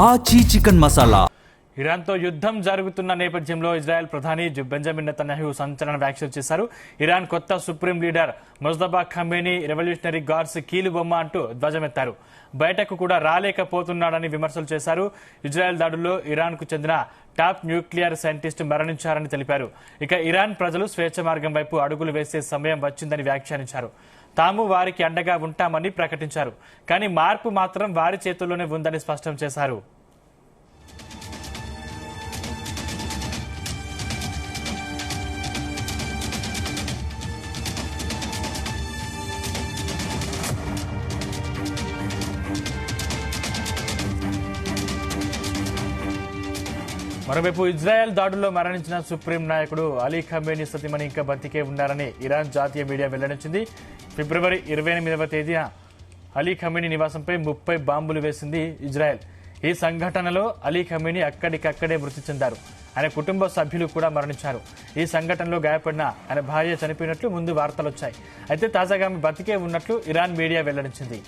ఆచి చికెన్ మసాలా. ఇరాన్తో యుద్ధం జరుగుతున్న నేపథ్యంలో ఇజ్రాయెల్ ప్రధాని బెంజమిన్ నెతన్యాహు సంచలన వ్యాఖ్యలు చేశారు. ఇరాన్ కొత్త supreme leader Mojtaba Khamenei revolutionary guards కీలుబొమ్మ అంటూ ధ్వజమెత్తారు. బయటకు కూడా రాలేకపోతున్నాడని విమర్శలు చేశారు. ఇజ్రాయెల్ దాడుల్లో ఇరాన్కు చెందిన టాప్ న్యూక్లియర్ సైంటిస్ట్ మరణించారని తెలిపారు. ఇక ఇరాన్ ప్రజలు స్వేచ్ఛ మార్గం వైపు అడుగులు వేసే సమయం వచ్చిందని వ్యాఖ్యానించారు. తాము వారికి అండగా ఉంటామని ప్రకటించారు. కానీ మార్పు మాత్రం వారి చేతుల్లోనే ఉందని స్పష్టం చేశారు. మరోవైపు ఇజ్రాయెల్ దాడుల్లో మరణించిన సుప్రీం నాయకుడు అలీ ఖమేనీ సతీమణి ఇంకా బతికే ఉన్నారని ఇరాన్ జాతీయ మీడియా వెల్లడించింది. ఫిబ్రవరి 28వ తేదీన అలీ ఖమేనీ నివాసంపై 30 బాంబులు వేసింది ఇజ్రాయెల్. ఈ సంఘటనలో అలీ ఖమేనీ అక్కడికక్కడే మృతి చెందారు. ఆయన కుటుంబ సభ్యులు కూడా మరణించారు. ఈ సంఘటనలో గాయపడిన ఆయన భార్య చనిపోయినట్లు ముందు వార్తలొచ్చాయి. అయితే తాజాగా ఆమె బతికే ఉన్నట్లు ఇరాన్ మీడియా వెల్లడించింది.